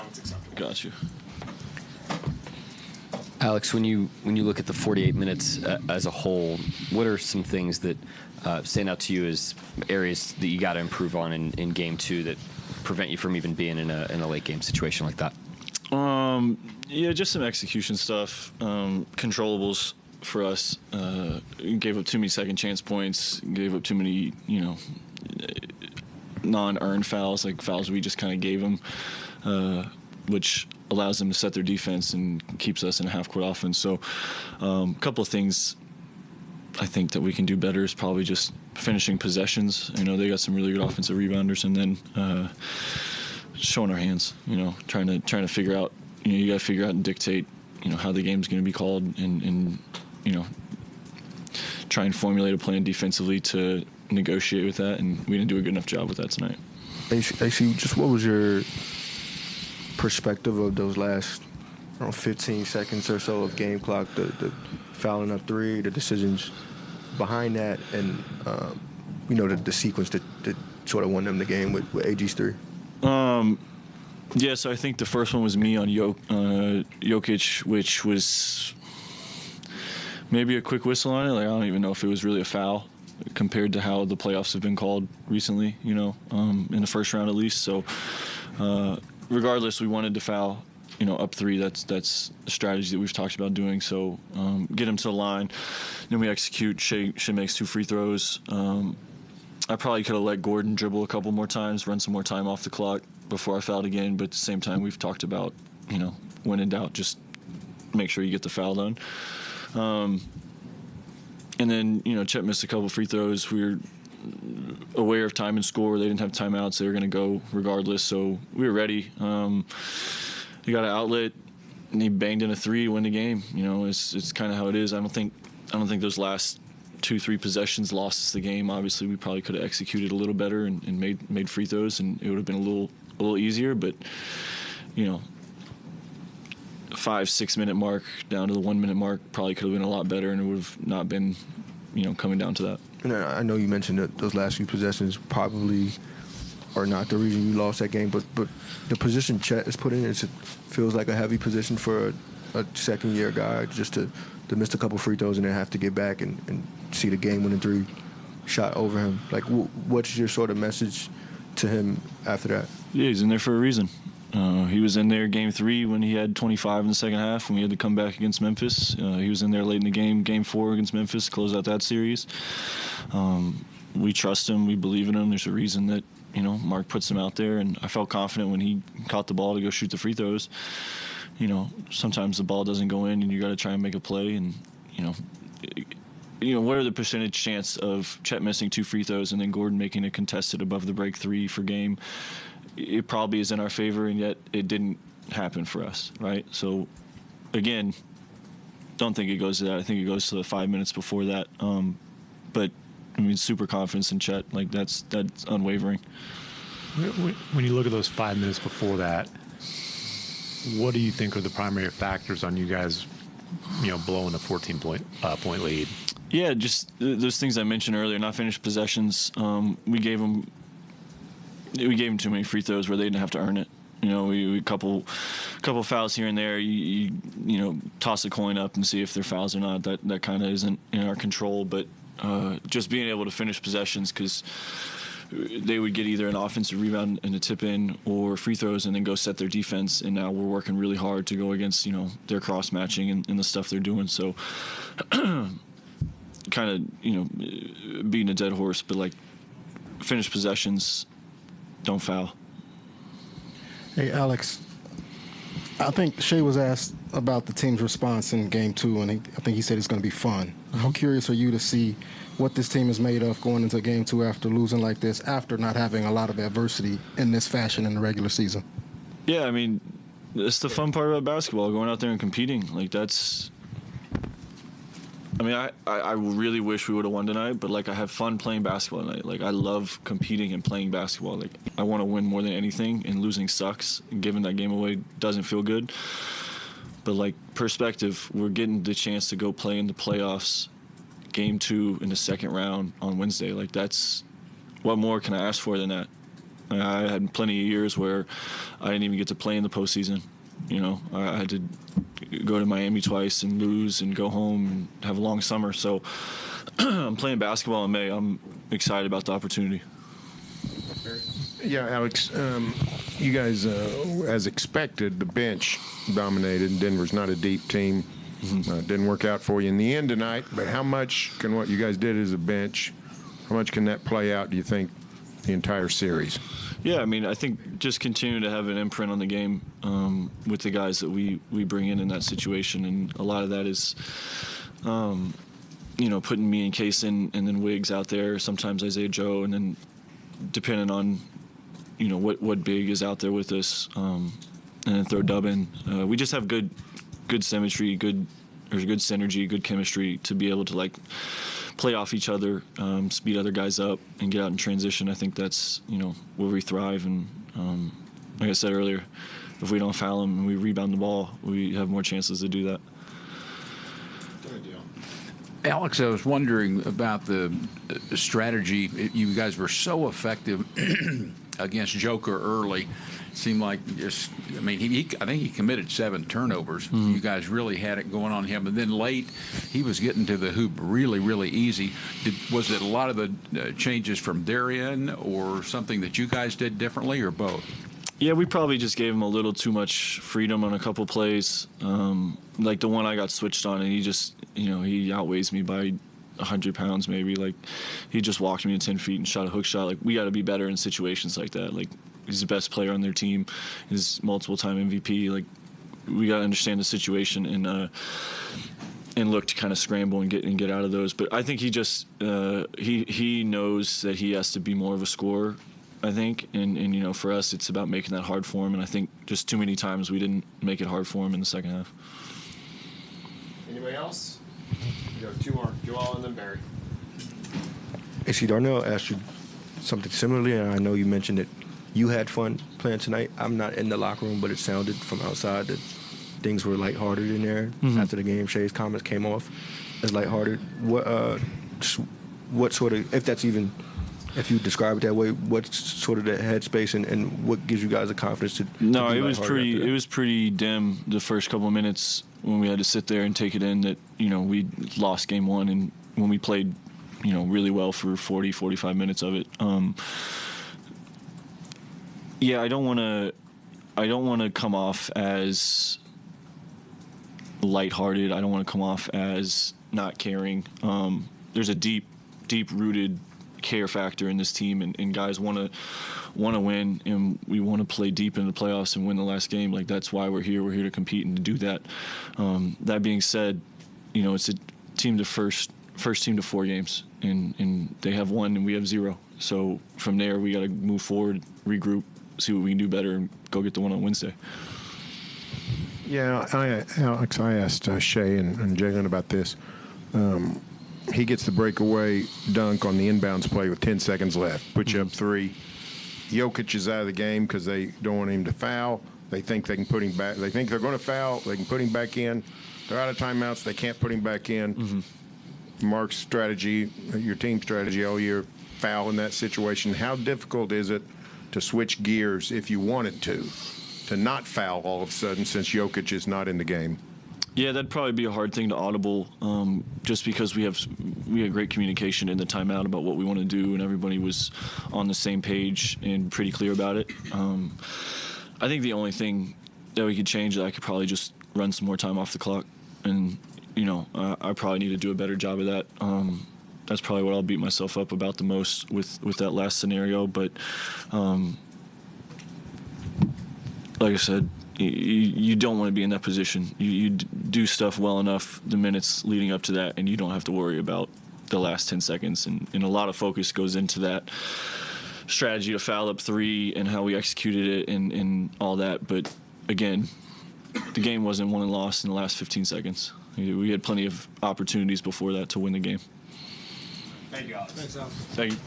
it's acceptable. Got you. Alex, when you look at the 48 minutes as a whole, what are some things that stand out to you as areas that you got to improve on in game two that prevent you from even being in a late game situation like that? Yeah, just some execution stuff, controllables for us. Gave up too many second chance points, gave up too many, non-earned fouls, like fouls we just kind of gave them, which allows them to set their defense and keeps us in a half-court offense. So a couple of things I think that we can do better is probably just finishing possessions. They got some really good offensive rebounders, and then showing our hands, trying to figure out, you got to figure out and dictate, how the game's going to be called, and try and formulate a plan defensively to negotiate with that, and we didn't do a good enough job with that tonight. AC, just what was your perspective of those last 15 seconds or so of game clock, the fouling up three, the decisions behind that, and the sequence that sort of won them the game with AG's three? Yeah, so I think the first one was me on Jokic, which was maybe a quick whistle on it. Like, I don't even know if it was really a foul compared to how the playoffs have been called recently, in the first round at least. So regardless, we wanted to foul, up three. That's a strategy that we've talked about doing. So get him to the line. Then we execute. Shea makes 2 free throws. I probably could have let Gordon dribble a couple more times, run some more time off the clock before I fouled again. But at the same time, we've talked about, when in doubt, just make sure you get the foul done. And then, Chet missed a couple free throws. We were aware of time and score. They didn't have timeouts. They were going to go regardless. So we were ready. He got an outlet, and he banged in a 3 to win the game. It's kind of how it is. I don't think those last 2-3 possessions lost us the game. Obviously, we probably could have executed a little better and made free throws, and it would have been a little easier. But 5-6 minute mark down to the 1 minute mark probably could have been a lot better, and it would have not been coming down to that. And I know you mentioned that those last few possessions probably are not the reason you lost that game, but the position Chet is put in, it feels like a heavy position for a second-year guy just to miss a couple free throws and then have to get back and see the game-winning 3 shot over him. Like, what's your sort of message to him after that? Yeah, he's in there for a reason. He was in there game 3 when he had 25 in the second half, and we had to come back against Memphis. He was in there late in the game 4 against Memphis, close out that series. We trust him. We believe in him. There's a reason that, Mark puts him out there, and I felt confident when he caught the ball to go shoot the free throws. Sometimes the ball doesn't go in, and you got to try and make a play. And, what are the percentage chance of Chet missing 2 free throws and then Gordon making a contested above the break 3 for game? It probably is in our favor, and yet it didn't happen for us, right? So, again, don't think it goes to that. I think it goes to the 5 minutes before that. But, super confidence in Chet. Like, that's unwavering. When you look at those 5 minutes before that, what do you think are the primary factors on you guys, blowing a 14-point lead? Yeah, just those things I mentioned earlier, not finished possessions. We gave them too many free throws where they didn't have to earn it. We couple fouls here and there. You toss a coin up and see if they're fouls or not. That kind of isn't in our control. But just being able to finish possessions, because they would get either an offensive rebound and a tip in or free throws and then go set their defense. And now we're working really hard to go against, their cross matching and the stuff they're doing. So kind of, beating a dead horse, but like finish possessions, don't foul. Hey, Alex, I think Shea was asked about the team's response in Game 2, and I think he said it's going to be fun. How curious are you to see what this team is made of going into Game 2 after losing like this, after not having a lot of adversity in this fashion in the regular season? Yeah, it's the fun part about basketball, going out there and competing. Like, that's... I really wish we would have won tonight, but, I have fun playing basketball tonight. Like, I love competing and playing basketball. Like, I want to win more than anything, and losing sucks. And giving that game away doesn't feel good. But, perspective, we're getting the chance to go play in the playoffs, Game 2 in the second round on Wednesday. Like, that's... What more can I ask for than that? I had plenty of years where I didn't even get to play in the postseason. You know, I had to go to Miami twice and lose and go home and have a long summer. So I'm playing basketball in May. I'm excited about the opportunity. Yeah, Alex, you guys, as expected, the bench dominated. Denver's not a deep team. Didn't work out for you in the end tonight, but how much can what you guys did as a bench, how much can that play out, do you think, the entire series? Yeah, I mean, I think just continue to have an imprint on the game with the guys that we bring in that situation, and a lot of that is, you know, putting me and Case in, and then Wiggs out there, sometimes Isaiah Joe, and then depending on, you know, what big is out there with us, and then throw Dub in. We just have good symmetry, good synergy, good chemistry to be able to like play off each other, speed other guys up, and get out in transition. I think that's, you know, where we thrive. And like I said earlier, if we don't foul them and we rebound the ball, we have more chances to do that. Alex, I was wondering about the strategy. You guys were so effective against Joker early. It seemed like just, I mean, I think he committed 7 turnovers. You guys really had it going on him. And then late, he was getting to the hoop really, really easy. Was it a lot of the changes from their end, or something that you guys did differently, or both? Yeah, we probably just gave him a little too much freedom on a couple plays. Like the one I got switched on, and he just, you know, he outweighs me by 100 pounds maybe. Like, he just walked me to 10 feet and shot a hook shot. Like, we got to be better in situations like that. Like, he's the best player on their team. He's multiple-time MVP. Like, we got to understand the situation and look to kind of scramble and get out of those. But I think he just he knows that he has to be more of a scorer, I think. And you know, for us, it's about making that hard for him. And I think just too many times we didn't make it hard for him in the second half. Anybody else? You have 2 more. Joel and then Barry. AC Darnell asked you something similarly, and I know you mentioned that you had fun playing tonight. I'm not in the locker room, but it sounded from outside that things were lighthearted in there after the game. Shay's comments came off as lighthearted. What sort of, if that's even, if you describe it that way, what's sort of the headspace and what gives you guys the confidence to? No, to it was pretty dim the first couple of minutes when we had to sit there and take it in that, you know, we lost game 1, and when we played, you know, really well for 40, 45 minutes of it. Yeah, I don't want to come off as lighthearted. I don't want to come off as not caring. There's a deep-rooted care factor in this team, and guys want to win, and we want to play deep in the playoffs and win the last game. Like, that's why we're here. We're here to compete and to do that. That being said, you know, it's a team to first team to 4 games, and they have 1 and we have 0. So from there, we got to move forward, regroup, see what we can do better, and go get the one on Wednesday. Yeah, Alex, I asked Shay and Jalen about this. He gets the breakaway dunk on the inbounds play with 10 seconds left. Put you up 3. Jokic is out of the game because they don't want him to foul. They think they can put him back. They think they're going to foul. They can put him back in. They're out of timeouts. They can't put him back in. Mark's strategy, your team strategy all year, foul in that situation. How difficult is it to switch gears if you wanted to not foul all of a sudden since Jokic is not in the game? Yeah, that'd probably be a hard thing to audible, just because we had great communication in the timeout about what we want to do, and everybody was on the same page and pretty clear about it. I think the only thing that we could change, that I could probably just run some more time off the clock, and you know, I probably need to do a better job of that. That's probably what I'll beat myself up about the most with that last scenario. But like I said, you don't want to be in that position. You do stuff well enough the minutes leading up to that, and you don't have to worry about the last 10 seconds. And a lot of focus goes into that strategy to foul up 3 and how we executed it and all that. But again, the game wasn't won and lost in the last 15 seconds. We had plenty of opportunities before that to win the game. Thank you, Alex. Thank you.